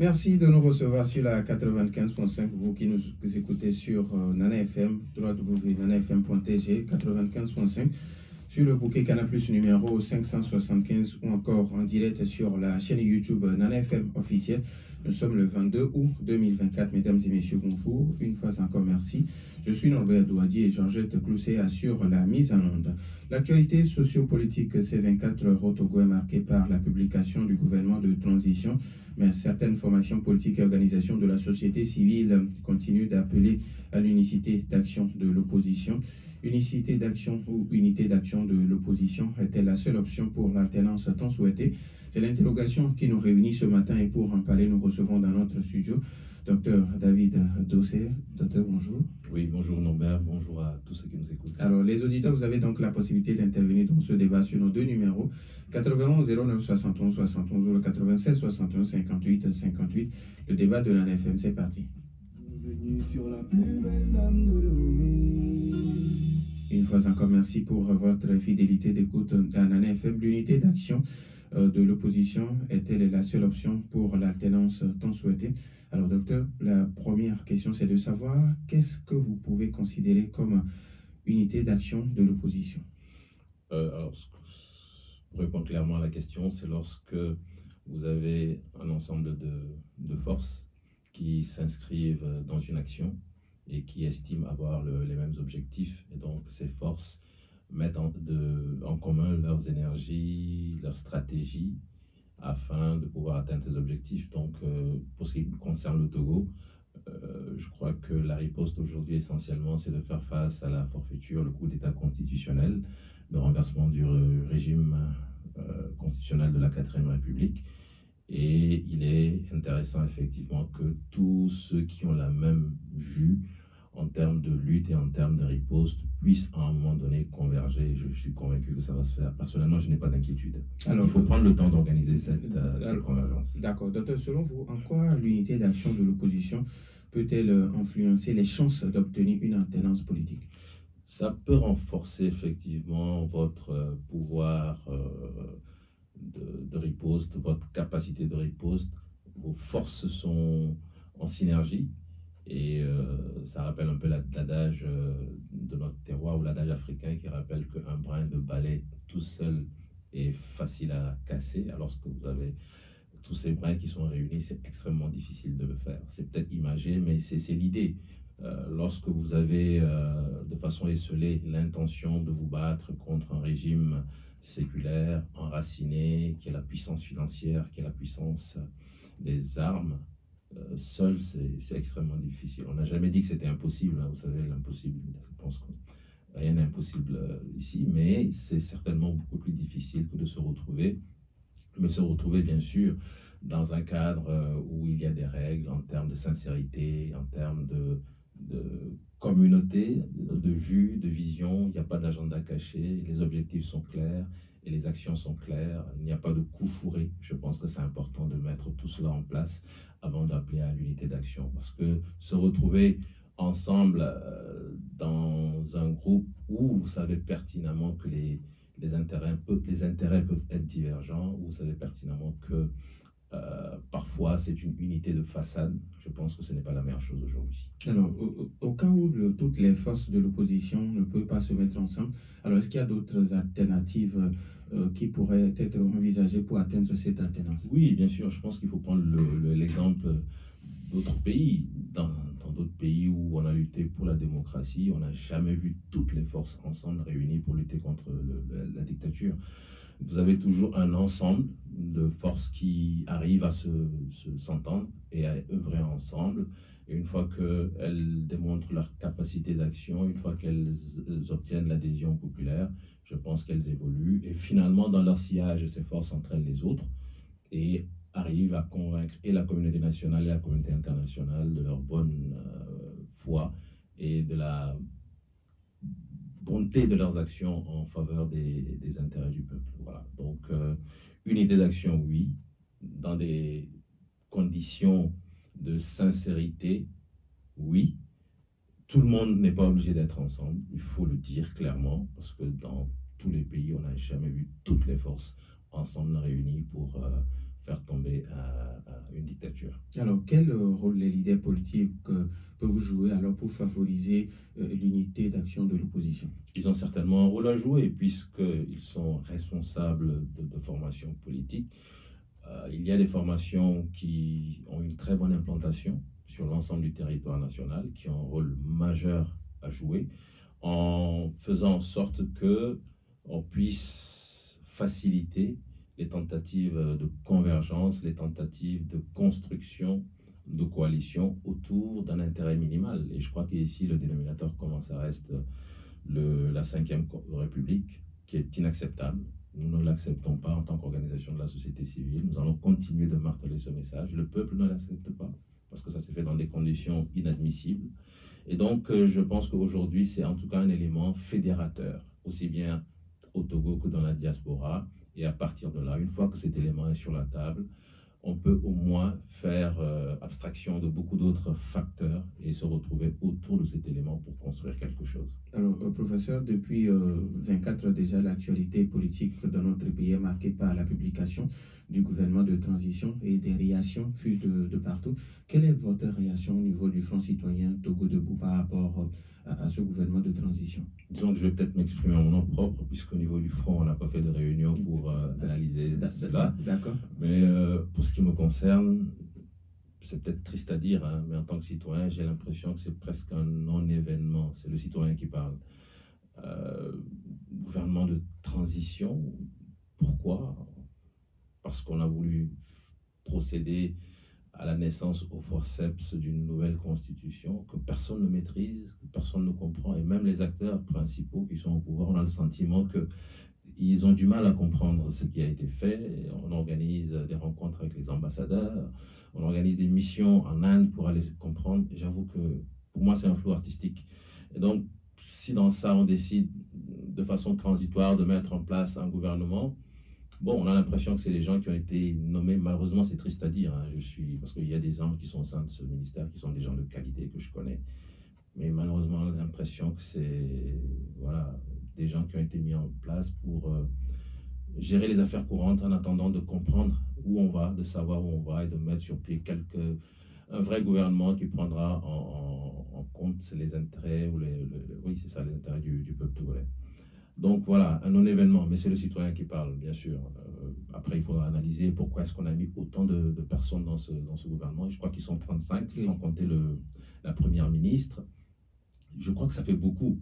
Merci de nous recevoir sur la 95.5, vous qui nous écoutez sur Nana FM, www.nanafm.tg, 95.5, sur le bouquet Canal Plus numéro 575 ou encore en direct sur la chaîne YouTube Nana FM officielle. Nous sommes le 22 août 2024. Mesdames et messieurs, bonjour. Une fois encore, merci. Je suis Norbert Douadi et Georgette Clousset assure la mise en onde. L'actualité sociopolitique C24 au Togo est marquée par la publication du gouvernement de transition, mais certaines formations politiques et organisations de la société civile continuent d'appeler à l'unicité d'action de l'opposition. Unicité d'action ou unité d'action de l'opposition est-elle la seule option pour l'alternance tant souhaitée? C'est l'interrogation qui nous réunit ce matin et pour en parler, nous recevons dans notre studio Dr David Dossé. Docteur, bonjour. Oui, bonjour Norbert, bonjour à tous ceux qui nous écoutent. Alors, les auditeurs, vous avez donc la possibilité d'intervenir dans ce débat sur nos deux numéros, 91 09 71 71 ou le 96 61 58 58. Le débat de la NFM, c'est parti. Une fois encore, merci pour votre fidélité d'écoute à Nana FM. L'unité d'action de l'opposition est-elle la seule option pour l'alternance tant souhaitée? Alors, docteur, la première question, c'est de savoir qu'est-ce que vous pouvez considérer comme unité d'action de l'opposition? Alors, pour répondre clairement à la question, c'est lorsque vous avez un ensemble de forces qui s'inscrivent dans une action et qui estiment avoir les mêmes objectifs. Et donc, ces forces mettent en commun leurs énergies, leurs stratégies, afin de pouvoir atteindre ces objectifs. Donc, pour ce qui concerne le Togo, je crois que la riposte aujourd'hui, essentiellement, c'est de faire face à la forfaiture, le coup d'État constitutionnel, le renversement du régime constitutionnel de la 4e République. Et il est intéressant, effectivement, que tous ceux qui ont la même vue en termes de lutte et en termes de riposte puissent à un moment donné converger. Je suis convaincu que ça va se faire. Personnellement, je n'ai pas d'inquiétude. Il faut prendre le temps d'organiser cette convergence. D'accord. Docteur, selon vous, en quoi l'unité d'action de l'opposition peut-elle influencer les chances d'obtenir une alternance politique? Ça peut renforcer effectivement votre pouvoir de riposte, votre capacité de riposte. Vos forces sont en synergie. Et ça rappelle un peu l'adage de notre terroir ou l'adage africain qui rappelle qu'un brin de balai tout seul est facile à casser, alors que vous avez tous ces brins qui sont réunis, c'est extrêmement difficile de le faire. C'est peut-être imagé, mais c'est l'idée. Lorsque vous avez de façon esselée l'intention de vous battre contre un régime séculaire, enraciné, qui a la puissance financière, qui a la puissance des armes, seul, c'est extrêmement difficile. On n'a jamais dit que c'était impossible, hein. Vous savez, l'impossible, je pense que rien n'est impossible ici, mais c'est certainement beaucoup plus difficile que de se retrouver, mais se retrouver bien sûr dans un cadre où il y a des règles en termes de sincérité, en termes de communauté, de vue, de vision. Il n'y a pas d'agenda caché, les objectifs sont clairs et les actions sont claires. Il n'y a pas de coup fourré. Je pense que c'est important de mettre tout cela en place avant d'appeler à l'unité d'action. Parce que se retrouver ensemble dans un groupe où vous savez pertinemment que les intérêts peuvent être divergents, où vous savez pertinemment que parfois c'est une unité de façade, je pense que ce n'est pas la meilleure chose aujourd'hui. Alors, au cas où toutes les forces de l'opposition ne peuvent pas se mettre ensemble, alors est-ce qu'il y a d'autres alternatives qui pourraient être envisagées pour atteindre cette alternance? Oui, bien sûr, je pense qu'il faut prendre l'exemple d'autres pays. Dans d'autres pays où on a lutté pour la démocratie, on n'a jamais vu toutes les forces ensemble réunies pour lutter contre la dictature. Vous avez toujours un ensemble de forces qui arrivent à s'entendre et à œuvrer ensemble. Et une fois qu'elles démontrent leur capacité d'action, une fois qu'elles obtiennent l'adhésion populaire, je pense qu'elles évoluent. Et finalement, dans leur sillage, ces forces entraînent les autres et arrivent à convaincre et la communauté nationale et la communauté internationale de leur bonne foi et de la bonté de leurs actions en faveur des intérêts du peuple. Voilà. Donc, unité d'action, oui, dans des conditions de sincérité, oui. Tout le monde n'est pas obligé d'être ensemble, il faut le dire clairement, parce que dans tous les pays, on n'a jamais vu toutes les forces ensemble réunies pour faire tomber une dictature. Alors, quel rôle les leaders politiques peuvent jouer alors pour favoriser l'unité d'action de l'opposition? Ils ont certainement un rôle à jouer puisqu'ils sont responsables de formations politiques. Il y a des formations qui ont une très bonne implantation sur l'ensemble du territoire national, qui ont un rôle majeur à jouer en faisant en sorte qu'on puisse faciliter les tentatives de convergence, les tentatives de construction de coalition autour d'un intérêt minimal. Et je crois qu'ici, le dénominateur commun, ça reste la 5e République, qui est inacceptable. Nous ne l'acceptons pas en tant qu'organisation de la société civile. Nous allons continuer de marteler ce message. Le peuple ne l'accepte pas, parce que ça s'est fait dans des conditions inadmissibles. Et donc, je pense qu'aujourd'hui, c'est en tout cas un élément fédérateur, aussi bien au Togo que dans la diaspora. Et à partir de là, une fois que cet élément est sur la table, on peut au moins faire abstraction de beaucoup d'autres facteurs et se retrouver autour de cet élément pour construire quelque chose. Alors, professeur, depuis 24 heures déjà, l'actualité politique dans notre pays est marquée par la publication du gouvernement de transition et des réactions fusent de partout. Quelle est votre réaction au niveau du Front citoyen Togo Debout par rapport à ce gouvernement de transition? Disons que je vais peut-être m'exprimer en mon nom propre, puisqu'au niveau du Front, on n'a pas fait de réunion pour analyser cela. D'accord. Mais pour ce qui me concerne, c'est peut-être triste à dire, hein, mais en tant que citoyen, j'ai l'impression que c'est presque un non-événement. C'est le citoyen qui parle. Gouvernement de transition, pourquoi? Parce qu'on a voulu procéder à la naissance au forceps d'une nouvelle constitution que personne ne maîtrise, que personne ne comprend, et même les acteurs principaux qui sont au pouvoir, on a le sentiment qu'ils ont du mal à comprendre ce qui a été fait. On organise des rencontres avec les ambassadeurs, on organise des missions en Inde pour aller comprendre. J'avoue que pour moi, c'est un flou artistique. Et donc, si dans ça, on décide de façon transitoire de mettre en place un gouvernement, bon, on a l'impression que c'est les gens qui ont été nommés. Malheureusement, c'est triste à dire, hein, parce qu'il y a des gens qui sont au sein de ce ministère, qui sont des gens de qualité que je connais. Mais malheureusement, on a l'impression que c'est des gens qui ont été mis en place pour gérer les affaires courantes en attendant de comprendre où on va, de savoir où on va et de mettre sur pied un vrai gouvernement qui prendra en compte les intérêts, les intérêts du peuple togolais. Donc voilà, un non-événement, mais c'est le citoyen qui parle, bien sûr. Après, il faudra analyser pourquoi est-ce qu'on a mis autant de personnes dans ce gouvernement. Je crois qu'ils sont 35, sans compter la première ministre. Je crois que ça fait beaucoup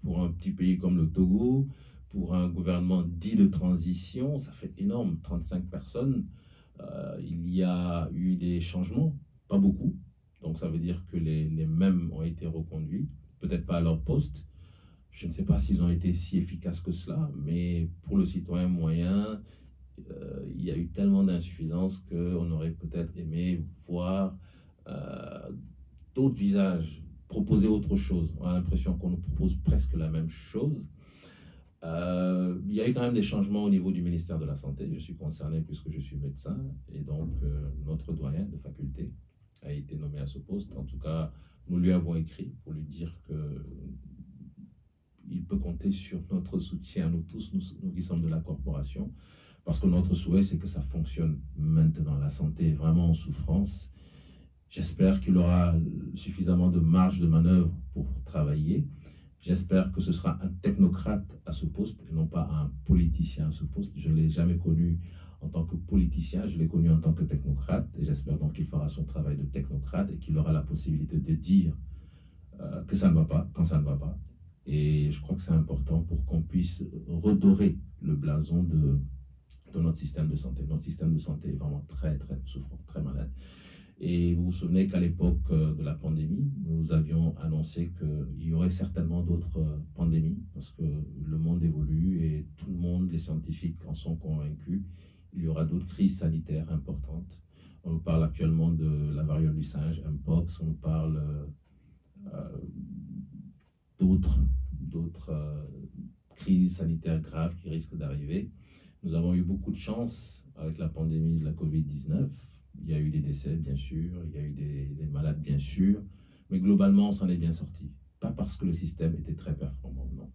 pour un petit pays comme le Togo, pour un gouvernement dit de transition, ça fait énorme, 35 personnes. Il y a eu des changements, pas beaucoup. Donc ça veut dire que les mêmes ont été reconduits, peut-être pas à leur poste. Je ne sais pas s'ils ont été si efficaces que cela, mais pour le citoyen moyen, il y a eu tellement d'insuffisances qu'on aurait peut-être aimé voir d'autres visages, proposer autre chose. On a l'impression qu'on nous propose presque la même chose. Il y a eu quand même des changements au niveau du ministère de la Santé. Je suis concerné puisque je suis médecin, et donc notre doyen de faculté a été nommé à ce poste. En tout cas, nous lui avons écrit pour lui dire que il peut compter sur notre soutien, nous tous, nous qui sommes de la corporation, parce que notre souhait, c'est que ça fonctionne maintenant. La santé est vraiment en souffrance. J'espère qu'il aura suffisamment de marge de manœuvre pour travailler. J'espère que ce sera un technocrate à ce poste et non pas un politicien à ce poste. Je ne l'ai jamais connu en tant que politicien, je l'ai connu en tant que technocrate, et j'espère donc qu'il fera son travail de technocrate et qu'il aura la possibilité de dire que ça ne va pas, quand ça ne va pas. Et je crois que c'est important pour qu'on puisse redorer le blason de notre système de santé. Notre système de santé est vraiment très, très souffrant, très malade. Et vous vous souvenez qu'à l'époque de la pandémie, nous avions annoncé qu'il y aurait certainement d'autres pandémies, parce que le monde évolue et tout le monde, les scientifiques en sont convaincus. Il y aura d'autres crises sanitaires importantes. On nous parle actuellement de la variole du singe, Mpox, on nous parle d'autres crises sanitaires graves qui risquent d'arriver. Nous avons eu beaucoup de chance avec la pandémie de la Covid-19. Il y a eu des décès, bien sûr, il y a eu des malades, bien sûr, mais globalement, on s'en est bien sorti. Pas parce que le système était très performant, non.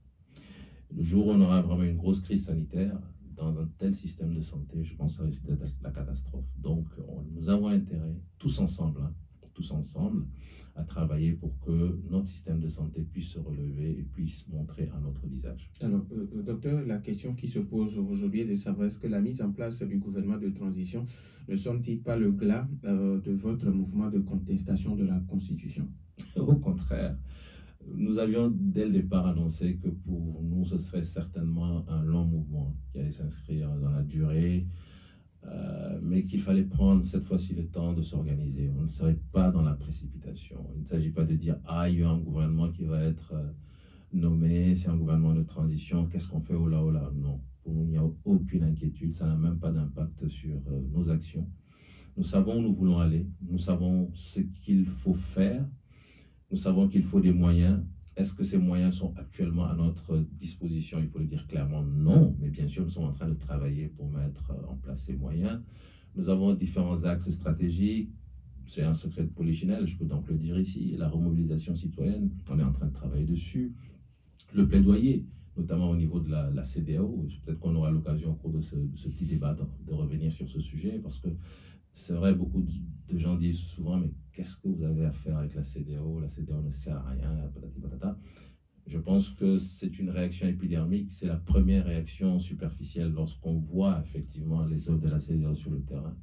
Le jour où on aura vraiment une grosse crise sanitaire, dans un tel système de santé, je pense que ça risque d'être la catastrophe. Donc, nous avons intérêt, tous ensemble, à travailler pour que notre système de santé puisse se relever et puisse montrer un autre visage. Alors, docteur, la question qui se pose aujourd'hui est de savoir est-ce que la mise en place du gouvernement de transition ne sonne-t-il pas le glas de votre mouvement de contestation de la Constitution? Au contraire, nous avions dès le départ annoncé que pour nous, ce serait certainement un long mouvement qui allait s'inscrire dans la durée, mais qu'il fallait prendre cette fois-ci le temps de s'organiser. On ne serait pas dans la précipitation. Il ne s'agit pas de dire « Ah, il y a un gouvernement qui va être nommé, c'est un gouvernement de transition, qu'est-ce qu'on fait, oh là, oh là ?» Non, pour nous, il n'y a aucune inquiétude, ça n'a même pas d'impact sur nos actions. Nous savons où nous voulons aller, nous savons ce qu'il faut faire, nous savons qu'il faut des moyens. Est-ce que ces moyens sont actuellement à notre disposition? Il faut le dire clairement non, mais bien sûr, nous sommes en train de travailler pour mettre en place ces moyens. Nous avons différents axes stratégiques. C'est un secret de polichinelle, je peux donc le dire ici. La remobilisation citoyenne, on est en train de travailler dessus. Le plaidoyer, notamment au niveau de la CEDEAO. Peut-être qu'on aura l'occasion au cours de ce petit débat de revenir sur ce sujet, parce que c'est vrai, beaucoup de gens disent souvent, mais qu'est-ce que vous avez à faire avec la CEDEAO? La CEDEAO ne sert à rien, patati patata. Je pense que c'est une réaction épidermique, c'est la première réaction superficielle lorsqu'on voit effectivement les œuvres de la CEDEAO sur le terrain.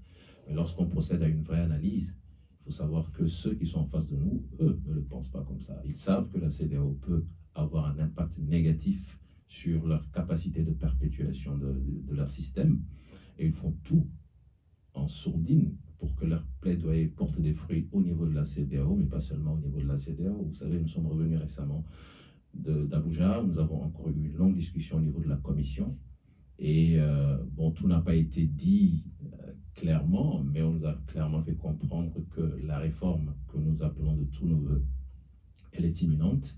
Mais lorsqu'on procède à une vraie analyse, il faut savoir que ceux qui sont en face de nous, eux, ne le pensent pas comme ça. Ils savent que la CEDEAO peut avoir un impact négatif sur leur capacité de perpétuation de leur système, et ils font tout en sourdine pour que leur plaidoyer porte des fruits au niveau de la CEDEAO, mais pas seulement au niveau de la CEDEAO. Vous savez, nous sommes revenus récemment d'Abuja, nous avons encore eu une longue discussion au niveau de la commission, et bon, tout n'a pas été dit clairement, mais on nous a clairement fait comprendre que la réforme que nous appelons de tous nos voeux, elle est imminente.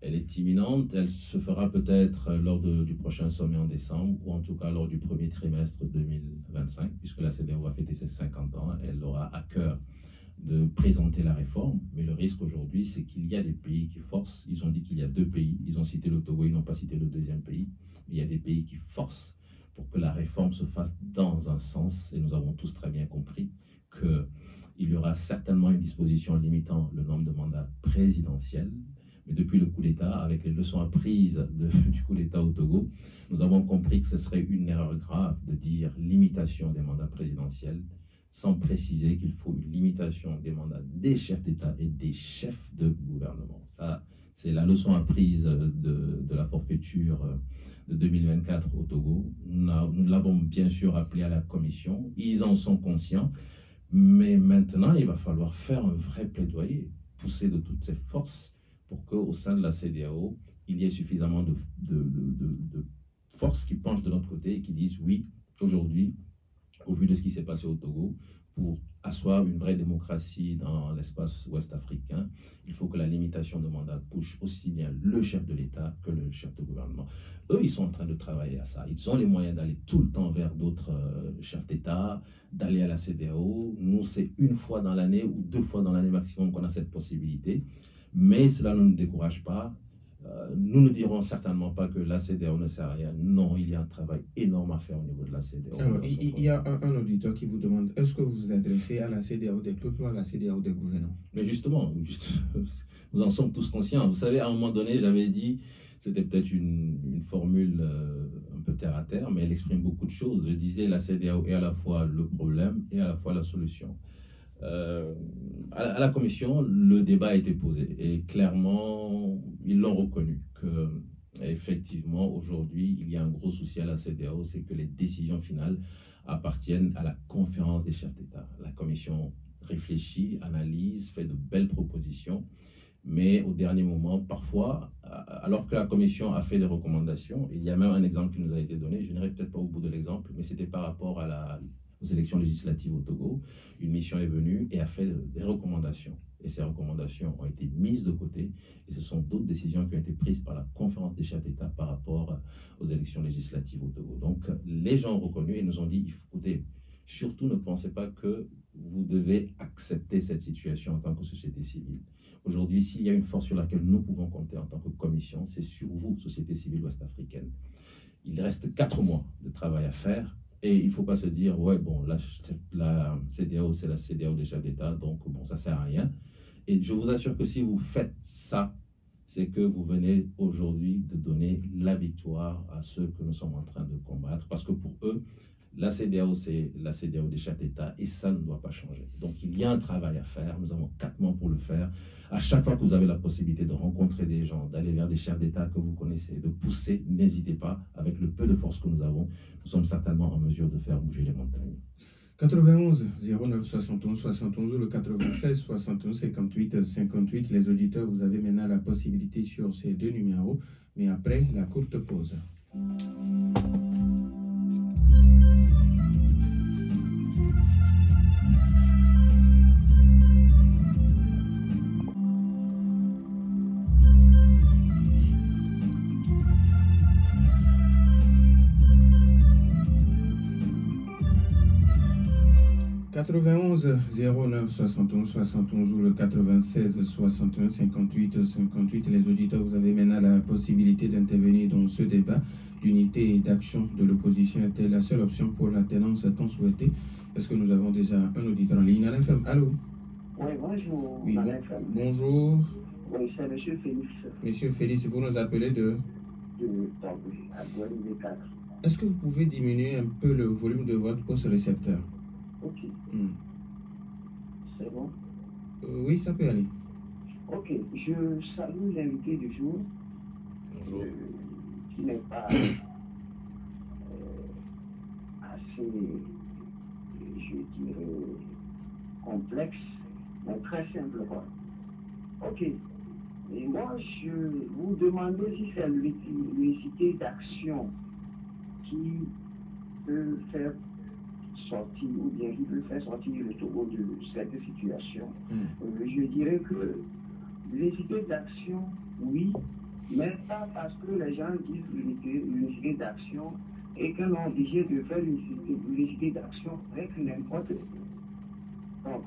Elle est imminente, elle se fera peut-être lors du prochain sommet en décembre, ou en tout cas lors du premier trimestre 2025, puisque la CEDEAO va fêter ses 50 ans, elle aura à cœur de présenter la réforme. Mais le risque aujourd'hui, c'est qu'il y a des pays qui forcent. Ils ont dit qu'il y a 2 pays, ils ont cité le Togo, ils n'ont pas cité le deuxième pays. Mais il y a des pays qui forcent pour que la réforme se fasse dans un sens, et nous avons tous très bien compris qu'il y aura certainement une disposition limitant le nombre de mandats présidentiels. Mais depuis le coup d'État, avec les leçons apprises du coup d'État au Togo, nous avons compris que ce serait une erreur grave de dire limitation des mandats présidentiels sans préciser qu'il faut une limitation des mandats des chefs d'État et des chefs de gouvernement. Ça, c'est la leçon apprise de la forfaiture de 2024 au Togo. Nous l'avons bien sûr appelé à la commission, ils en sont conscients, mais maintenant, il va falloir faire un vrai plaidoyer, pousser de toutes ses forces, pour qu'au sein de la CEDEAO, il y ait suffisamment de forces qui penchent de notre côté et qui disent oui, aujourd'hui, au vu de ce qui s'est passé au Togo, pour asseoir une vraie démocratie dans l'espace ouest africain, il faut que la limitation de mandat touche aussi bien le chef de l'État que le chef de gouvernement. Eux, ils sont en train de travailler à ça. Ils ont les moyens d'aller tout le temps vers d'autres chefs d'État, d'aller à la CEDEAO. Nous, c'est 1 fois dans l'année ou 2 fois dans l'année maximum qu'on a cette possibilité. Mais cela ne nous décourage pas. Nous ne dirons certainement pas que la CEDEAO ne sert à rien. Non, il y a un travail énorme à faire au niveau de la CEDEAO. Alors, il y a un auditeur qui vous demande, est-ce que vous vous adressez à la CEDEAO des peuples ou à la CEDEAO des gouvernants? Mais justement, nous en sommes tous conscients. Vous savez, à un moment donné, j'avais dit, c'était peut-être une formule un peu terre à terre, mais elle exprime beaucoup de choses. Je disais, la CEDEAO est à la fois le problème et à la fois la solution. À la commission, le débat a été posé et clairement, ils l'ont reconnu que effectivement, aujourd'hui, il y a un gros souci à la CEDEAO, c'est que les décisions finales appartiennent à la conférence des chefs d'État. La commission réfléchit, analyse, fait de belles propositions, mais au dernier moment, parfois, alors que la commission a fait des recommandations, il y a même un exemple qui nous a été donné, je n'irai peut-être pas au bout de l'exemple, mais c'était par rapport aux élections législatives au Togo. Une mission est venue et a fait des recommandations. Et ces recommandations ont été mises de côté. Et ce sont d'autres décisions qui ont été prises par la conférence des chefs d'État par rapport aux élections législatives au Togo. Donc, les gens ont reconnu et nous ont dit, écoutez, surtout ne pensez pas que vous devez accepter cette situation en tant que société civile. Aujourd'hui, s'il y a une force sur laquelle nous pouvons compter en tant que commission, c'est sur vous, société civile ouest-africaine. il reste 4 mois de travail à faire. Et il ne faut pas se dire, ouais, bon, la CEDEAO, c'est la CEDEAO des chefs d'État, donc bon, ça ne sert à rien. Et je vous assure que si vous faites ça, c'est que vous venez aujourd'hui de donner la victoire à ceux que nous sommes en train de combattre. Parce que pour eux, la CEDEAO, c'est la CEDEAO des chefs d'État et ça ne doit pas changer. Donc il y a un travail à faire, nous avons 4 mois pour le faire. À chaque fois que vous avez la possibilité de rencontrer des gens, d'aller vers des chefs d'État que vous connaissez, de pousser, n'hésitez pas, avec le peu de force que nous avons, nous sommes certainement en mesure de faire bouger les montagnes. 91 09 71 71 ou le 96 71 58 58. Les auditeurs, vous avez maintenant la possibilité sur ces 2 numéros, mais après la courte pause. 91 09 71 71 ou le 96 61 58 58. Les auditeurs, vous avez maintenant la possibilité d'intervenir dans ce débat. L'unité d'action de l'opposition était la seule option pour la tenance tant souhaitée. Est-ce que nous avons déjà un auditeur en ligne? NFM, allô? Oui, bonjour. Oui, bonjour. Oui, c'est M. Félix. Monsieur Félix, vous nous appelez de à Guadeloupe 4. Est-ce que vous pouvez diminuer un peu le volume de votre poste récepteur? Ok. C'est bon? Oui, ça peut aller. Ok, je salue l'invité du jour. Bonjour. Qui n'est pas assez, je dirais, complexe, mais très simple, quoi. Ok. Et moi, je vous demandais si c'est l'unicité d'action qui peut faire sortir, ou bien qui peut faire sortir le Togo de cette situation. Je dirais que l'unicité d'action, oui, mais pas parce que les gens disent l'unicité d'action et qu'on est obligé de faire l'unicité d'action avec n'importe quoi. Donc,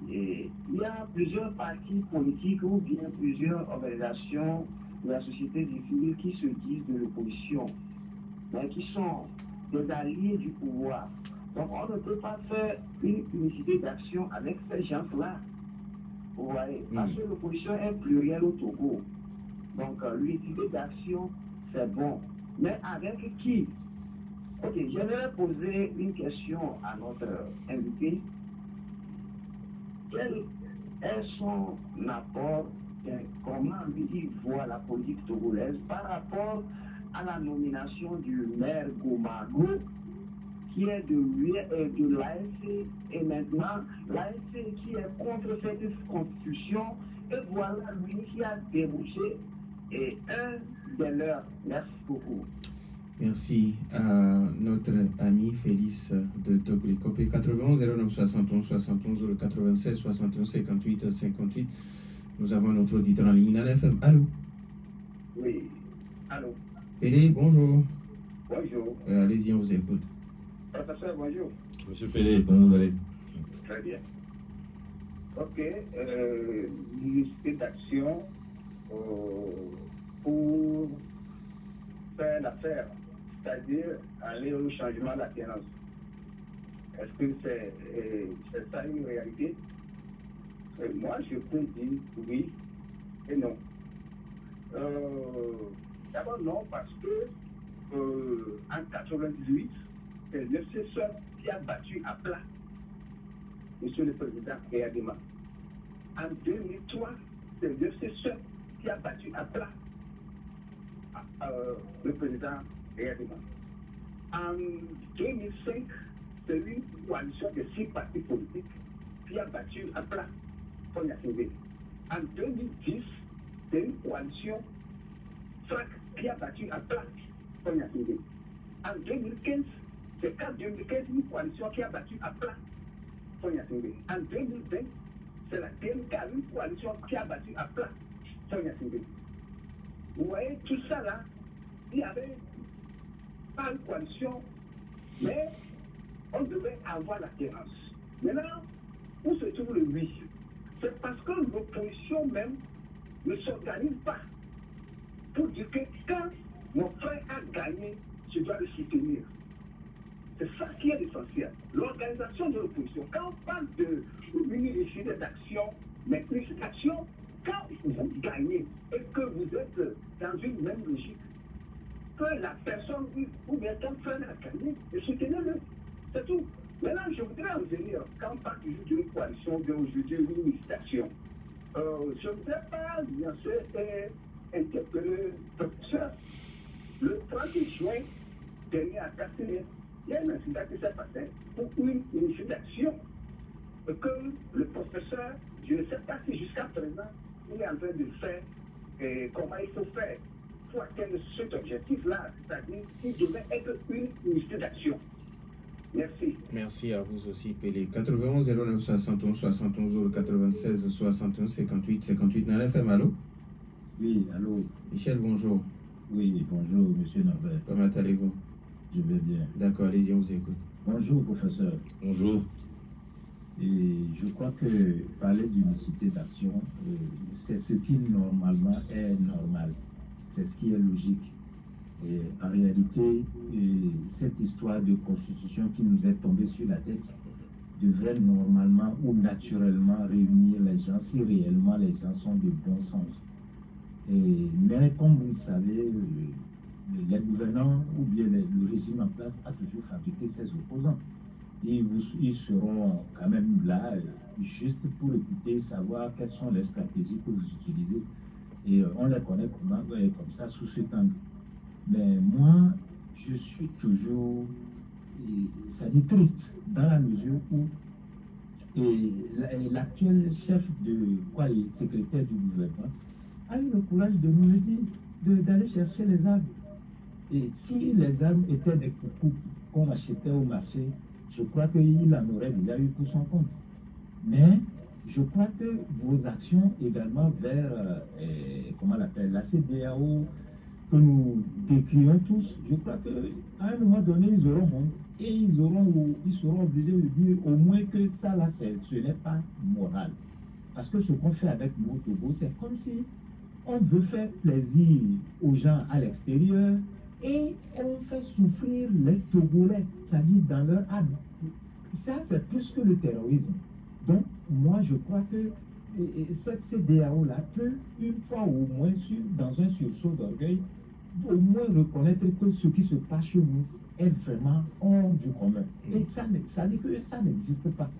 il y a plusieurs partis politiques ou bien plusieurs organisations de la société civile qui se disent de l'opposition, mais qui sont des alliés du pouvoir. Donc on ne peut pas faire une unicité d'action avec ces gens-là. Vous voyez, parce que l'opposition est plurielle au Togo. Donc l'unicité d'action, c'est bon. Mais avec qui? Ok, j'aimerais poser une question à notre invité. Quel est son apport, comment lui voit la politique togolaise par rapport à la nomination du maire Gomago, qui est de l'AFC, et maintenant l'AFC qui est contre cette constitution, et voilà lui qui a débouché et un des leurs. Merci beaucoup. Merci à notre ami Félix de Toglikopé. 91 09 71 71 ou le 96 61 58 58. Nous avons notre auditeur en ligne. NFM, allô? Oui, allô? Pélé, bonjour. Bonjour. Allez-y, on vous écoute. Professeur, bonjour. Monsieur Pélé, comment vous allez? Très bien. Ok, l'unité d'action pour faire l'affaire, c'est-à-dire aller au changement d'alternance. Est-ce que c'est ça une réalité? Moi, je peux dire oui et non. D'abord non, parce que en 98, c'est le seul qui a battu à plat Monsieur le Président Eyadema. En 2003, c'est le seul qui a battu à plat le Président Eyadema. En 2005, c'est une coalition de 6 partis politiques qui a battu à plat Sonia Singé. En 2010, c'est une coalition FRAC qui a battu à plat Sonia Singé. En 2015, c'est qu'en 2015, une coalition qui a battu à plat Sonia Singé. En 2020, c'est la DMK, une coalition qui a battu à plat Sonia Singé. Vous voyez, tout ça là, il n'y avait pas une coalition, mais on devait avoir l'alternance. Maintenant, où se trouve le oui? C'est parce que l'opposition même ne s'organise pas pour dire que quand Mon frère a gagné, je dois le soutenir. C'est ça qui est essentiel. L'organisation de l'opposition, quand on parle d'une unité d'action, mais plus d'action, quand vous gagnez et que vous êtes dans une même logique, que la personne ou bien ton frère a gagné, et soutenez-le. C'est tout. Maintenant, je voudrais en venir, quand on parle toujours d'une coalition, bien aujourd'hui une unité d'action. Je ne voudrais pas lancer et interpeller le professeur. Le 30 juin dernier à Cassé, il y a un incident qui s'est passé pour une unité d'action que le professeur, je ne sais pas si jusqu'à présent, il est en train de faire comment il faut faire pour atteindre cet objectif-là, c'est-à-dire qu'il devait être une unité d'action. Merci. Merci à vous aussi, Pélé. 91 09 71 71 96 61 58 58. Nana FM, allô? Oui, allô. Michel, bonjour. Oui, bonjour, monsieur Norbert. Comment allez-vous? Je vais bien. D'accord, allez-y, on vous écoute. Bonjour, professeur. Bonjour. Et je crois que parler d'unicité d'action, c'est ce qui normalement est normal. C'est ce qui est logique. Et en réalité, cette histoire de constitution qui nous est tombée sur la tête devrait normalement ou naturellement réunir les gens si réellement les gens sont de bon sens. Mais comme vous le savez, les gouvernants ou bien le régime en place a toujours fabriqué ses opposants. Ils seront quand même là juste pour écouter, savoir quelles sont les stratégies que vous utilisez. Et on les connaît comme ça sous cet angle. Mais moi, je suis toujours, ça dit triste, dans la mesure où l'actuel chef secrétaire du gouvernement a eu le courage de nous le dire, d'aller chercher les armes. Et si les armes étaient des coucous qu'on achetait au marché, je crois qu'il en aurait déjà eu pour son compte. Mais je crois que vos actions également vers, comment on l'appelle, la CEDEAO, que nous décrivons tous, je crois qu'à un moment donné, ils auront honte et ils seront obligés de dire au moins que ça, là, ce n'est pas moral. Parce que ce qu'on fait avec nous au Togo, c'est comme si on veut faire plaisir aux gens à l'extérieur et on fait souffrir les Togolais, c'est-à-dire dans leur âme. Ça, c'est plus que le terrorisme. Donc, moi, je crois que cette CEDEAO-là peut, une fois au moins, dans un sursaut d'orgueil, au moins reconnaître que ce qui se passe chez nous est vraiment hors du commun. Et ça dit que ça n'existe pas.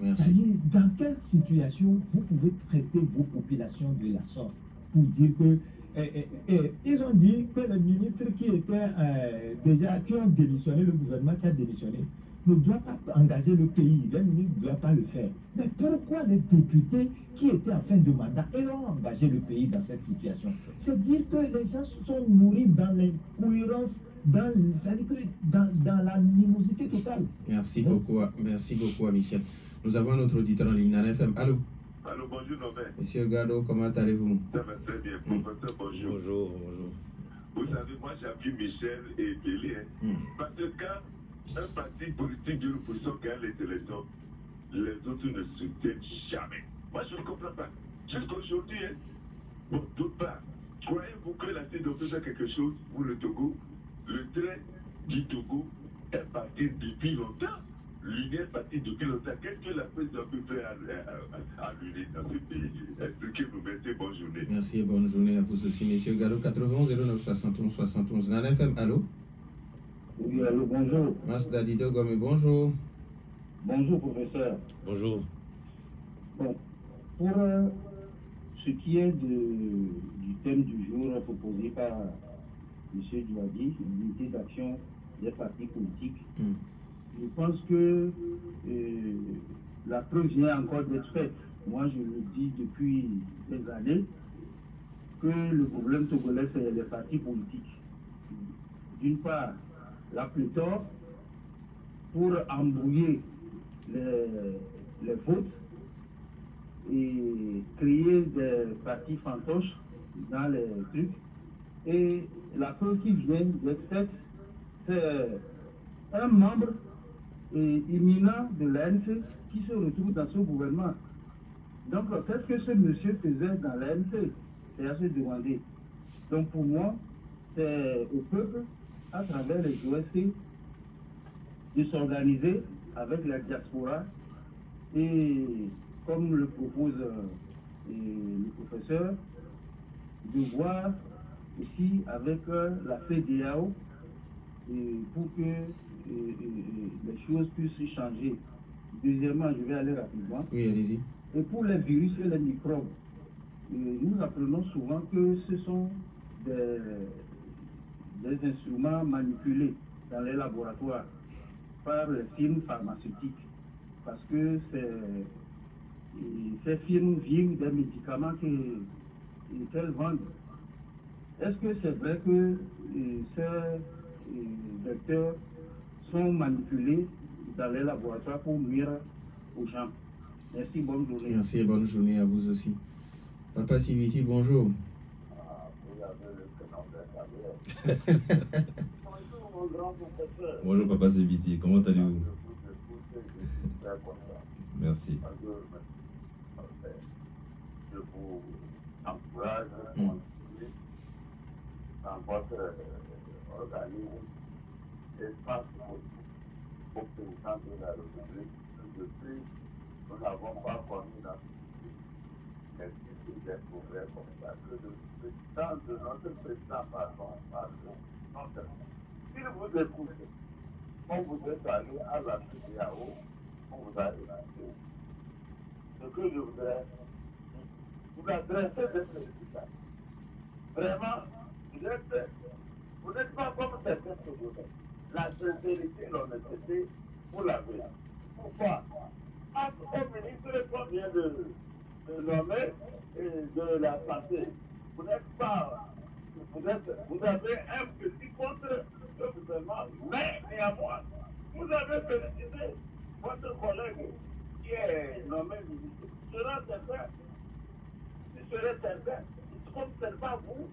C'est-à-dire, dans quelle situation vous pouvez traiter vos populations de la sorte pour dire que ils ont dit que les ministres qui étaient qui ont démissionné, le gouvernement qui a démissionné, ne doit pas engager le pays, les ministres ne doivent pas le faire. Mais pourquoi les députés qui étaient en fin de mandat ont engagé le pays dans cette situation? C'est dire que les gens sont nourris dans l'incohérence, dans la mimosité totale. Merci beaucoup à Michel. Nous avons un autre auditeur en ligne, Nana FM. Allô? Allô, bonjour Norbert. Monsieur Gado, comment allez-vous? Ça va très bien, professeur, bonjour. Bonjour, bonjour. Vous savez, moi j'appuie Michel et Pélé, parce que quand un parti politique de l'opposition gagne les élections, les autres ne soutiennent jamais. Moi je ne comprends pas. Jusqu'aujourd'hui, bon, d'autre part, croyez-vous que la CEDEAO peut faire quelque chose pour le Togo? Le train du Togo est parti depuis longtemps. L'Union est partie depuis longtemps. Qu'est-ce que la présidente peut faire à l'Union dans ce pays? Expliquez-nous, merci, bonne journée. Merci et bonne journée à vous aussi, monsieur Gado. 91 09 71 71. Nana FM, allô? Oui, allô, bonjour. Mas Dadido Gomé, bonjour. Bonjour, professeur. Bonjour. Bon, pour ce qui est du thème du jour proposé par M. Douadi, l'unité d'action des partis politiques, je pense que la preuve vient encore d'être faite. Moi, je le dis depuis des années que le problème togolais, c'est les partis politiques. D'une part, la pléthore pour embrouiller les votes et créer des partis fantoches dans les trucs. Et la preuve qui vient d'être faite, c'est un membre imminent de l'ANC qui se retrouve dans ce gouvernement. Donc, qu'est-ce que ce monsieur faisait dans l'ANC? C'est à se demander. Donc, pour moi, c'est au peuple, à travers les OSC, de s'organiser avec la diaspora et, comme le propose le professeur, de voir aussi avec la FEDEAO pour que les choses puissent changer. Deuxièmement, je vais aller rapidement. Oui, allez-y. Et pour les virus et les microbes, nous apprenons souvent que ce sont des instruments manipulés dans les laboratoires par les firmes pharmaceutiques, parce que ces firmes vivent des médicaments qu'elles vendent. Est-ce que c'est vrai que ces vecteurs sont manipulés dans les laboratoires pour nuire aux gens? Merci, bonne journée. Merci et bonne journée à vous aussi. Papa Siviti, bonjour. Bonjour Papa Siviti, comment allez-vous? Merci. Je vous encourage dans votre organisme espace au président de la République. Depuis, nous n'avons pas connu la des progrès comme ça. Que le président de notre président, s'il vous écoute, quand vous êtes allé à la CEDEAO, on vous a écouté. Ce que je voudrais vous adresser des félicitations. Vraiment, vous n'êtes pas comme certains Togolais. La sincérité, l'honnêteté, vous l'avez. Pourquoi? Au ministre qu'on vient de nommer de la santé, vous n'êtes pas, vous avez un petit contre le gouvernement, mais néanmoins, vous avez félicité votre collègue qui est nommé ministre. Sera certain, si serait certain, comme ce n'est pas vous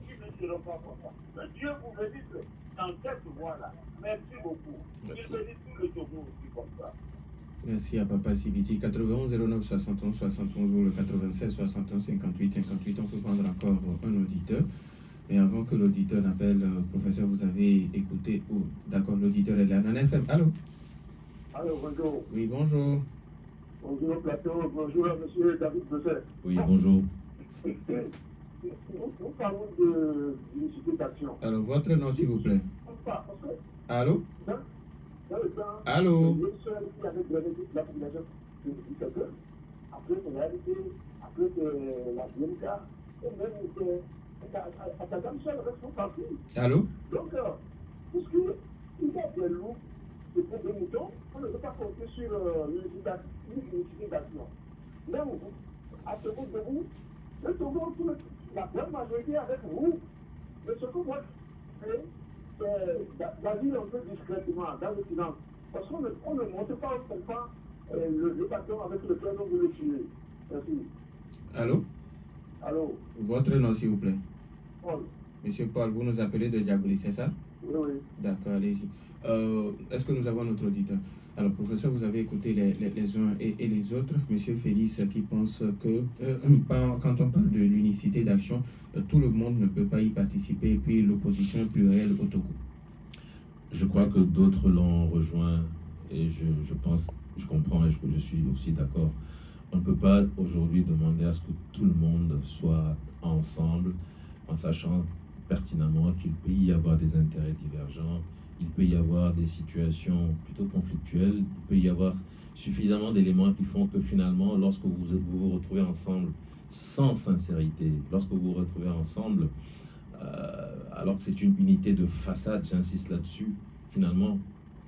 qui ne seront pas contents. Mais Dieu vous bénisse dans cette voie-là. Merci beaucoup. Merci. Il bénisse tout le Togo aussi comme ça. Merci à Papa Sibiti. 91 09 71 71 ou le 96 61 58 58. On peut prendre encore un auditeur. Mais avant que l'auditeur n'appelle, professeur, vous avez écouté. Oh, d'accord, l'auditeur est là. Nana FM, allô? Allô, bonjour. Oui, bonjour. Bonjour, Plateau. Bonjour, monsieur David Bosset. Oui, bonjour. Nous parlons de l'unicité d'action. Alors, votre nom, s'il vous plaît. Allô? Dans le temps, Allô? il y a une seule qui avait donné toute la population de quelqu'un. Après, c'est réalité, après, c'est la BNK, et même, à ta dame seule avec son parti. Allô? Donc, puisqu'il y a des loups et des moutons, on ne peut pas compter sur l'unicité d'action. Même à ce bout de vous, le Togo, la grande majorité avec vous, mais ce que moi, c'est d'agir un peu discrètement dans le silence. Parce qu'on ne montre pas, on ne fait pas le bâton avec lequel on veut le tuer. Merci. Allô? Allô? Votre nom, s'il vous plaît. Paul. Monsieur Paul, vous nous appelez de Diagouli, c'est ça? Oui, oui. D'accord, allez-y. Est-ce que nous avons notre auditeur? Alors, professeur, vous avez écouté les uns et les autres. Monsieur Félix qui pense que quand on parle de l'unicité d'action, tout le monde ne peut pas y participer et puis l'opposition est plurielle au Togo. Je crois que d'autres l'ont rejoint et je pense, je comprends et je suis aussi d'accord. On ne peut pas aujourd'hui demander à ce que tout le monde soit ensemble en sachant pertinemment qu'il peut y avoir des intérêts divergents, il peut y avoir des situations plutôt conflictuelles, il peut y avoir suffisamment d'éléments qui font que finalement, lorsque vous retrouvez ensemble sans sincérité, lorsque vous vous retrouvez ensemble, alors que c'est une unité de façade, j'insiste là-dessus, finalement,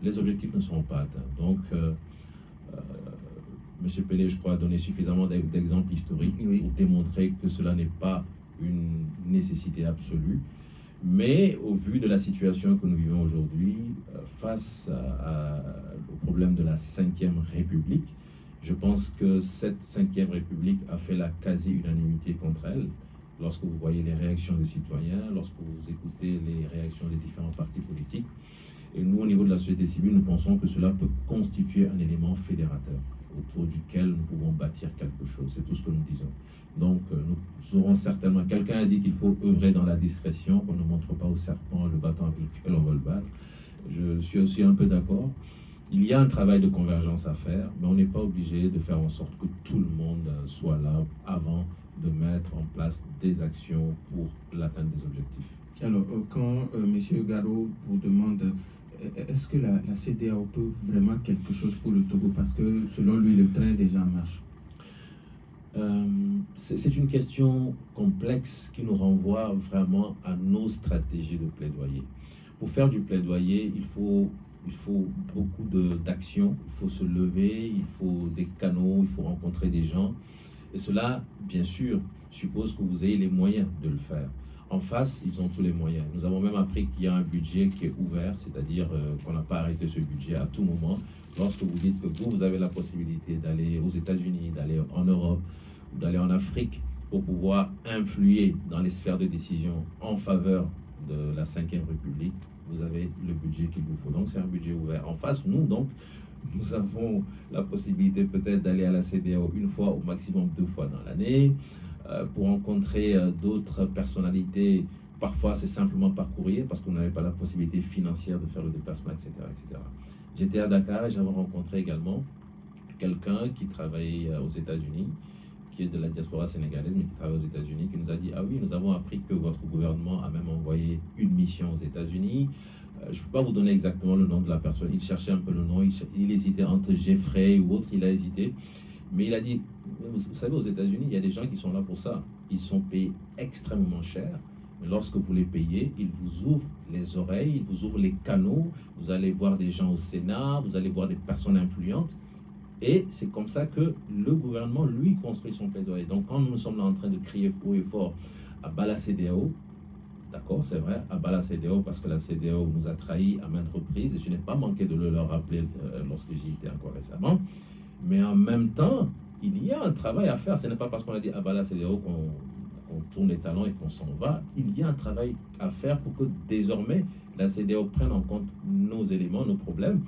les objectifs ne seront pas atteints. Donc, M. Pelé, je crois, a donné suffisamment d'exemples historiques pour démontrer que cela n'est pas une nécessité absolue. Mais au vu de la situation que nous vivons aujourd'hui, face au problème de la Ve République, je pense que cette Ve République a fait la quasi-unanimité contre elle. Lorsque vous voyez les réactions des citoyens, lorsque vous écoutez les réactions des différents partis politiques, et nous, au niveau de la société civile, nous pensons que cela peut constituer un élément fédérateur. autour duquel nous pouvons bâtir quelque chose. C'est tout ce que nous disons. Donc, nous aurons certainement... Quelqu'un a dit qu'il faut œuvrer dans la discrétion, qu'on ne montre pas au serpent le bâton avec lequel on veut le battre. Je suis aussi un peu d'accord. Il y a un travail de convergence à faire, mais on n'est pas obligé de faire en sorte que tout le monde soit là avant de mettre en place des actions pour l'atteinte des objectifs. Alors, quand M. Garot vous demande, est-ce que la CEDEAO peut vraiment quelque chose pour le Togo? Parce que selon lui, le train est déjà en marche. C'est une question complexe qui nous renvoie vraiment à nos stratégies de plaidoyer. Pour faire du plaidoyer, il faut beaucoup d'actions, il faut se lever, il faut des canaux, il faut rencontrer des gens. Et cela, bien sûr, suppose que vous ayez les moyens de le faire. En face, ils ont tous les moyens. Nous avons même appris qu'il y a un budget qui est ouvert, c'est-à-dire qu'on n'a pas arrêté ce budget à tout moment. Lorsque vous dites que vous avez la possibilité d'aller aux États-Unis, d'aller en Europe, d'aller en Afrique pour pouvoir influer dans les sphères de décision en faveur de la 5e République, vous avez le budget qu'il vous faut. Donc, c'est un budget ouvert. En face, nous, donc, nous avons la possibilité peut-être d'aller à la CEDEAO une fois, au maximum 2 fois dans l'année, pour rencontrer d'autres personnalités. Parfois, c'est simplement par courrier parce qu'on n'avait pas la possibilité financière de faire le déplacement, etc. etc. J'étais à Dakar et j'avais rencontré également quelqu'un qui travaillait aux États-Unis, qui est de la diaspora sénégalaise, mais qui travaille aux États-Unis, qui nous a dit « Ah oui, nous avons appris que votre gouvernement a même envoyé une mission aux États-Unis. Je ne peux pas vous donner exactement le nom de la personne. » Il cherchait un peu le nom, il hésitait entre Jeffrey ou autre, il a hésité. Mais il a dit « Vous savez, aux États-Unis, il y a des gens qui sont là pour ça. Ils sont payés extrêmement cher. Mais lorsque vous les payez, ils vous ouvrent les oreilles, ils vous ouvrent les canaux. Vous allez voir des gens au Sénat, vous allez voir des personnes influentes. Et c'est comme ça que le gouvernement, lui, construit son plaidoyer. Donc, quand nous sommes là en train de crier haut et fort à bas la CEDEAO, d'accord, c'est vrai, à bas la CEDEAO, parce que la CEDEAO nous a trahis à maintes reprises, et je n'ai pas manqué de le leur rappeler lorsque j'y étais encore récemment. Mais en même temps, il y a un travail à faire. Ce n'est pas parce qu'on a dit à bas la CEDEAO qu'on tourne les talons et qu'on s'en va. Il y a un travail à faire pour que désormais la CEDEAO prenne en compte nos éléments, nos problèmes,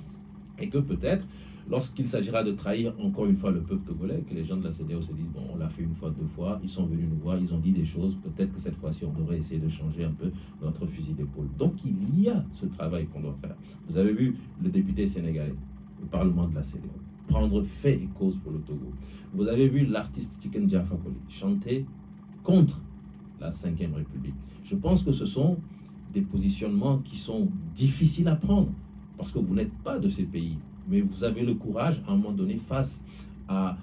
et que peut-être, lorsqu'il s'agira de trahir encore une fois le peuple togolais, que les gens de la CEDEAO se disent, bon, on l'a fait une fois, 2 fois, ils sont venus nous voir, ils ont dit des choses, peut-être que cette fois-ci, on devrait essayer de changer un peu notre fusil d'épaule. Donc, il y a ce travail qu'on doit faire. Vous avez vu le député sénégalais au Parlement de la CEDEAO prendre fait et cause pour le Togo. Vous avez vu l'artiste Tiken Jah Fakoly chanter contre la 5e République. Je pense que ce sont des positionnements qui sont difficiles à prendre, parce que vous n'êtes pas de ces pays. Mais vous avez le courage, à un moment donné, face à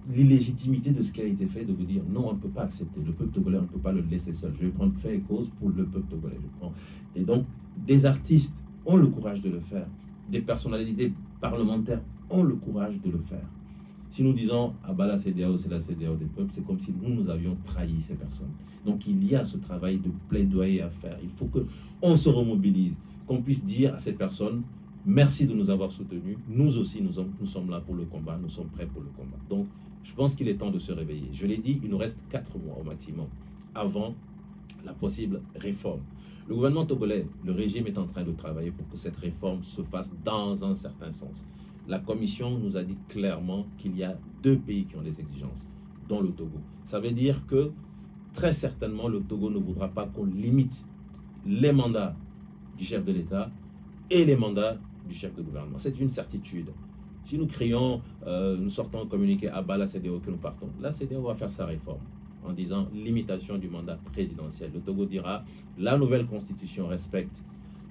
l'illégitimité de ce qui a été fait, de vous dire non, on ne peut pas accepter. Le peuple togolais, on ne peut pas le laisser seul. Je vais prendre fait et cause pour le peuple togolais. Et donc, des artistes ont le courage de le faire. Des personnalités parlementaires ont le courage de le faire. Si nous disons ah bah la CEDEAO, c'est la CEDEAO des peuples, c'est comme si nous avions trahi ces personnes. Donc, il y a ce travail de plaidoyer à faire. Il faut qu'on se remobilise, qu'on puisse dire à ces personnes merci de nous avoir soutenus. Nous aussi, nous sommes là pour le combat. Nous sommes prêts pour le combat. Donc, je pense qu'il est temps de se réveiller. Je l'ai dit, il nous reste 4 mois au maximum avant la possible réforme. Le gouvernement togolais, le régime est en train de travailler pour que cette réforme se fasse dans un certain sens. La commission nous a dit clairement qu'il y a 2 pays qui ont des exigences, dont le Togo. Ça veut dire que très certainement, le Togo ne voudra pas qu'on limite les mandats du chef de l'État et les mandats du chef de gouvernement. C'est une certitude. Si nous crions, nous sortons un communiqué à bas la CEDEAO que nous partons, la CEDEAO va faire sa réforme en disant limitation du mandat présidentiel. Le Togo dira la nouvelle constitution respecte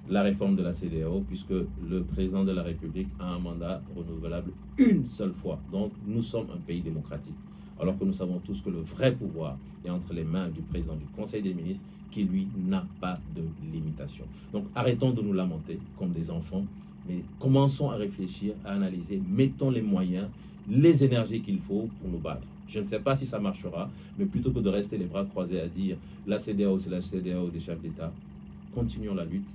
la réforme de la CEDEAO puisque le président de la République a un mandat renouvelable une seule fois. Donc nous sommes un pays démocratique. Alors que nous savons tous que le vrai pouvoir est entre les mains du président du Conseil des ministres qui, lui, n'a pas de limitation. Donc arrêtons de nous lamenter comme des enfants, mais commençons à réfléchir, à analyser, mettons les moyens, les énergies qu'il faut pour nous battre. Je ne sais pas si ça marchera, mais plutôt que de rester les bras croisés à dire la CEDEAO, c'est la CEDEAO des chefs d'État, continuons la lutte.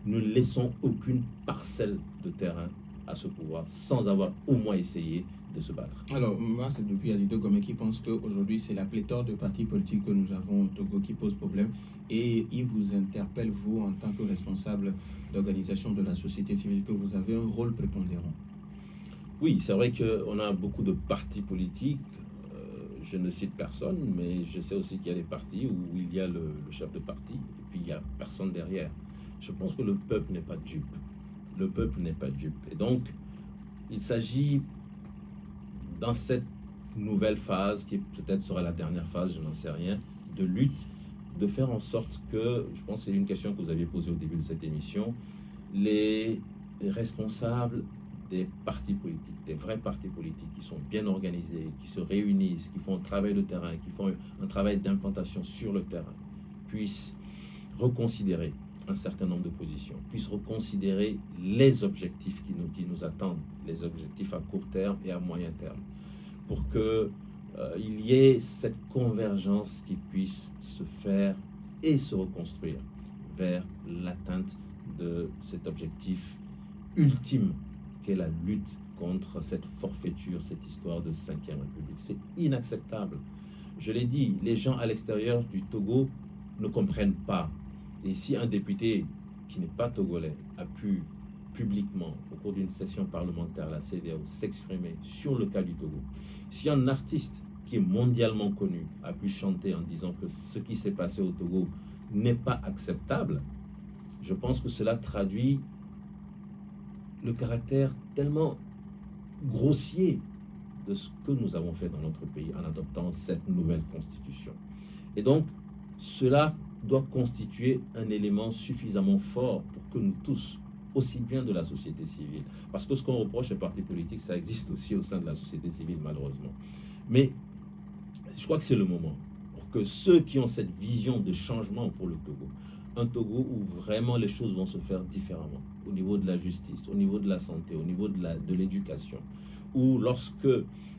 Ne laissons aucune parcelle de terrain à ce pouvoir sans avoir au moins essayé de se battre. Alors, moi, c'est depuis Azido Gomé qui pense qu'aujourd'hui, c'est la pléthore de partis politiques que nous avons au Togo qui pose problème. Et il vous interpelle, vous, en tant que responsable d'organisation de la société civile, que vous avez un rôle prépondérant. Oui, c'est vrai qu'on a beaucoup de partis politiques. Je ne cite personne, mais je sais aussi qu'il y a des partis où il y a le chef de parti et puis il y a personne derrière. Je pense que le peuple n'est pas dupe. Le peuple n'est pas dupe. Et donc, il s'agit, dans cette nouvelle phase, qui peut-être sera la dernière phase, je n'en sais rien, de lutte, de faire en sorte que, je pense que c'est une question que vous aviez posée au début de cette émission, les responsables des partis politiques, des vrais partis politiques qui sont bien organisés, qui se réunissent, qui font un travail de terrain, qui font un travail d'implantation sur le terrain, puissent reconsidérer un certain nombre de positions, puissent reconsidérer les objectifs qui nous attendent, les objectifs à court terme et à moyen terme, pour que il y ait cette convergence qui puisse se faire et se reconstruire vers l'atteinte de cet objectif ultime qu'est la lutte contre cette forfaiture, cette histoire de 5e République. C'est inacceptable. Je l'ai dit, les gens à l'extérieur du Togo ne comprennent pas. Et si un député qui n'est pas togolais a pu publiquement, au cours d'une session parlementaire, la CEDEAO, s'exprimer sur le cas du Togo, si un artiste qui est mondialement connu a pu chanter en disant que ce qui s'est passé au Togo n'est pas acceptable, je pense que cela traduit le caractère tellement grossier de ce que nous avons fait dans notre pays en adoptant cette nouvelle constitution. Et donc, cela doit constituer un élément suffisamment fort pour que nous tous, aussi bien de la société civile, parce que ce qu'on reproche aux partis politiques, ça existe aussi au sein de la société civile, malheureusement. Mais je crois que c'est le moment pour que ceux qui ont cette vision de changement pour le Togo, un Togo où vraiment les choses vont se faire différemment, au niveau de la justice, au niveau de la santé, au niveau de l'éducation, où lorsque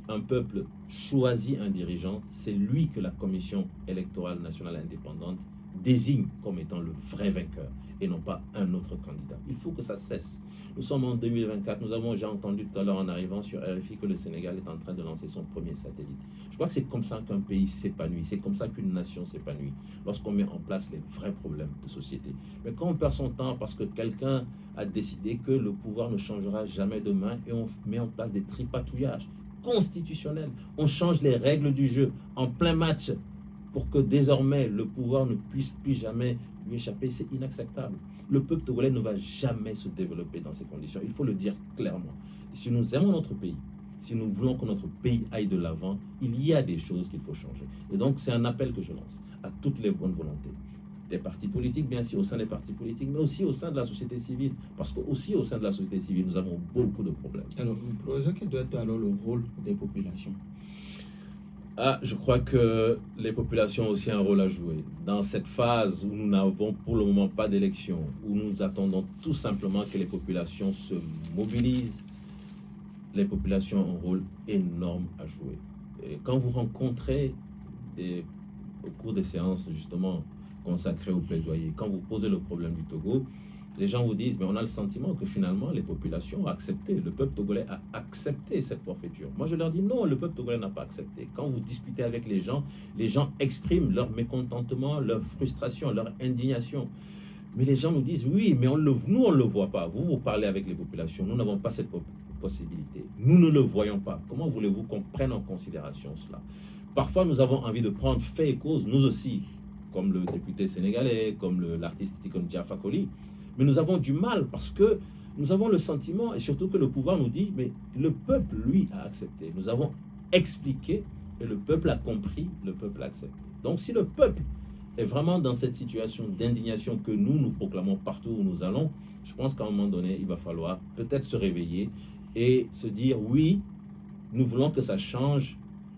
un peuple choisit un dirigeant, c'est lui que la Commission électorale nationale indépendante désigne comme étant le vrai vainqueur et non pas un autre candidat. Il faut que ça cesse. Nous sommes en 2024, nous avons déjà entendu tout à l'heure en arrivant sur RFI que le Sénégal est en train de lancer son premier satellite. Je crois que c'est comme ça qu'un pays s'épanouit, c'est comme ça qu'une nation s'épanouit, lorsqu'on met en place les vrais problèmes de société. Mais quand on perd son temps parce que quelqu'un a décidé que le pouvoir ne changera jamais demain et on met en place des tripatouillages constitutionnels, on change les règles du jeu en plein match pour que désormais le pouvoir ne puisse plus jamais lui échapper, c'est inacceptable. Le peuple togolais ne va jamais se développer dans ces conditions. Il faut le dire clairement. Si nous aimons notre pays, si nous voulons que notre pays aille de l'avant, il y a des choses qu'il faut changer. Et donc, c'est un appel que je lance à toutes les bonnes volontés. Des partis politiques, bien sûr, au sein des partis politiques, mais aussi au sein de la société civile. Parce que aussi au sein de la société civile, nous avons beaucoup de problèmes. Alors, professeur, quel doit être alors le rôle des populations? Je crois que les populations ont aussi un rôle à jouer. Dans cette phase où nous n'avons pour le moment pas d'élection, où nous attendons tout simplement que les populations se mobilisent, les populations ont un rôle énorme à jouer. Et quand vous rencontrez au cours des séances justement consacrées au plaidoyer, quand vous posez le problème du Togo, les gens vous disent, mais on a le sentiment que finalement les populations ont accepté, le peuple togolais a accepté cette forfaiture. Moi je leur dis non, le peuple togolais n'a pas accepté. Quand vous discutez avec les gens expriment leur mécontentement, leur frustration, leur indignation. Mais les gens nous disent, oui, mais nous on ne le voit pas. Vous parlez avec les populations, nous n'avons pas cette possibilité. Nous ne le voyons pas. Comment voulez-vous qu'on prenne en considération cela? Parfois nous avons envie de prendre fait et cause, nous aussi, comme le député sénégalais, comme l'artiste Tikon Diafakoli. Mais nous avons du mal parce que nous avons le sentiment, et surtout que le pouvoir nous dit, mais le peuple, lui, a accepté. Nous avons expliqué et le peuple a compris, le peuple a accepté. Donc si le peuple est vraiment dans cette situation d'indignation que nous proclamons partout où nous allons, je pense qu'à un moment donné, il va falloir peut-être se réveiller et se dire, oui, nous voulons que ça change,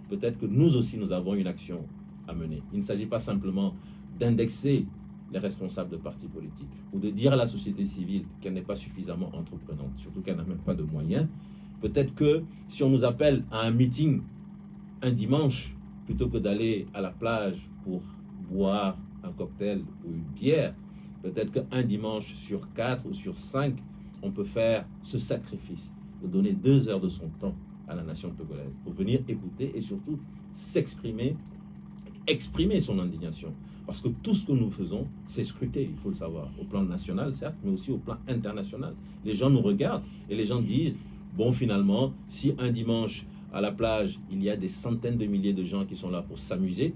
peut-être que nous aussi, nous avons une action à mener. Il ne s'agit pas simplement d'indexer les responsables de partis politiques, ou de dire à la société civile qu'elle n'est pas suffisamment entreprenante, surtout qu'elle n'a même pas de moyens. Peut-être que si on nous appelle à un meeting un dimanche, plutôt que d'aller à la plage pour boire un cocktail ou une bière, peut-être qu'un dimanche sur 4 ou sur 5, on peut faire ce sacrifice, de donner 2 heures de son temps à la nation togolaise, pour venir écouter et surtout s'exprimer, exprimer son indignation. Parce que tout ce que nous faisons, c'est scruté, il faut le savoir, au plan national, certes, mais aussi au plan international. Les gens nous regardent et les gens disent, Bon, finalement, si un dimanche à la plage, il y a des centaines de milliers de gens qui sont là pour s'amuser,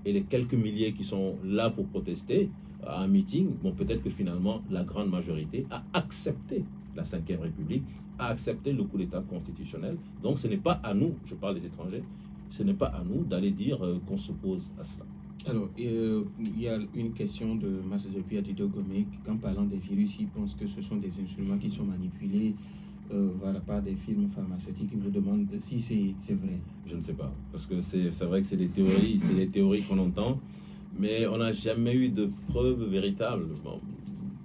et les quelques milliers qui sont là pour protester à un meeting, bon, peut-être que finalement, la grande majorité a accepté la Ve République, a accepté le coup d'État constitutionnel. Donc, ce n'est pas à nous, je parle des étrangers, ce n'est pas à nous d'aller dire qu'on s'oppose à cela. Alors, il y a une question de Massadopi Adido Gomé, qu'en parlant des virus, il pense que ce sont des instruments qui sont manipulés par des firmes pharmaceutiques. Il vous demande si c'est vrai. Je ne sais pas, parce que c'est vrai que c'est des théories qu'on entend, mais on n'a jamais eu de preuves véritables. Bon,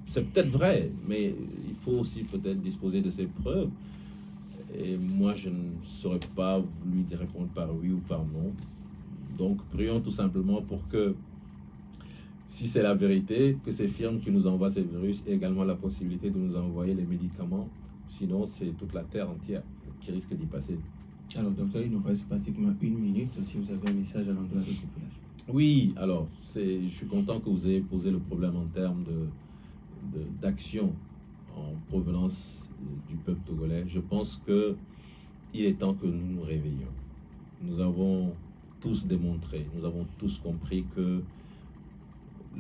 c'est peut-être vrai, mais il faut aussi peut-être disposer de ces preuves. Et moi, je ne saurais pas lui répondre par oui ou par non. Donc, prions tout simplement pour que, si c'est la vérité, que ces firmes qui nous envoient ces virus aient également la possibilité de nous envoyer les médicaments. Sinon, c'est toute la terre entière qui risque d'y passer. Alors, docteur, il nous reste pratiquement 1 minute. Si vous avez un message à l'endroit des populations. Oui, alors, je suis content que vous ayez posé le problème en termes d'action en provenance du peuple togolais. Je pense qu'il est temps que nous nous réveillions. Nous avons tous démontré, nous avons tous compris que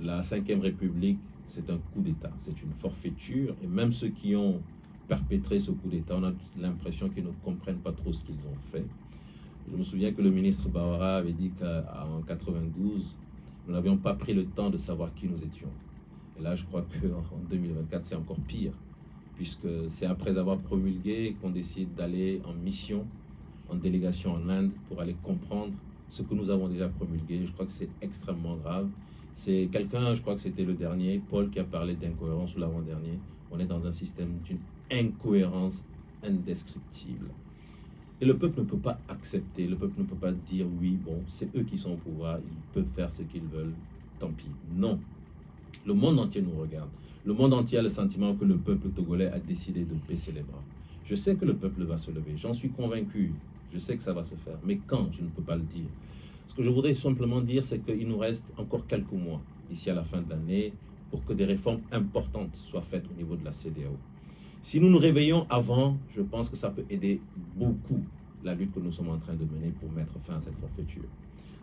la Ve République, c'est un coup d'État, c'est une forfaiture, et même ceux qui ont perpétré ce coup d'État, on a l'impression qu'ils ne comprennent pas trop ce qu'ils ont fait. Je me souviens que le ministre Bawara avait dit qu'en 92, nous n'avions pas pris le temps de savoir qui nous étions. Et là, je crois qu'en 2024, c'est encore pire, puisque c'est après avoir promulgué qu'on décide d'aller en mission, en délégation en Inde, pour aller comprendre ce que nous avons déjà promulgué. Je crois que c'est extrêmement grave. C'est quelqu'un, je crois que c'était le dernier, Paul, qui a parlé d'incohérence, ou l'avant-dernier. On est dans un système d'une incohérence indescriptible. Et le peuple ne peut pas accepter, le peuple ne peut pas dire oui, bon, c'est eux qui sont au pouvoir, ils peuvent faire ce qu'ils veulent, tant pis. Non. Le monde entier nous regarde. Le monde entier a le sentiment que le peuple togolais a décidé de baisser les bras. Je sais que le peuple va se lever, j'en suis convaincu. Je sais que ça va se faire, mais quand, je ne peux pas le dire. Ce que je voudrais simplement dire, c'est qu'il nous reste encore quelques mois d'ici à la fin de l'année pour que des réformes importantes soient faites au niveau de la CEDEAO. Si nous nous réveillons avant, je pense que ça peut aider beaucoup la lutte que nous sommes en train de mener pour mettre fin à cette forfaiture.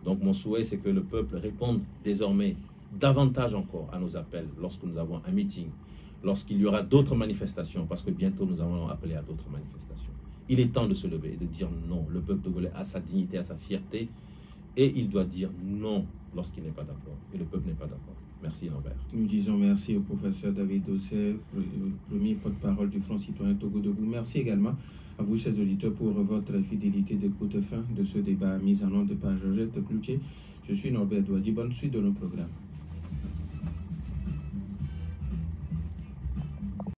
Donc mon souhait, c'est que le peuple réponde désormais davantage encore à nos appels lorsque nous avons un meeting, lorsqu'il y aura d'autres manifestations, parce que bientôt nous allons appeler à d'autres manifestations. Il est temps de se lever et de dire non. Le peuple togolais a sa dignité, a sa fierté, et il doit dire non lorsqu'il n'est pas d'accord. Et le peuple n'est pas d'accord. Merci Lambert. Nous disons merci au professeur David Dossé, premier porte-parole du Front citoyen Togo Debout. Merci également à vous, chers auditeurs, pour votre fidélité d'écoute fin de ce débat mis en onde par Georgette Cloutier. Je suis Norbert Douadi. Bonne suite de nos programmes.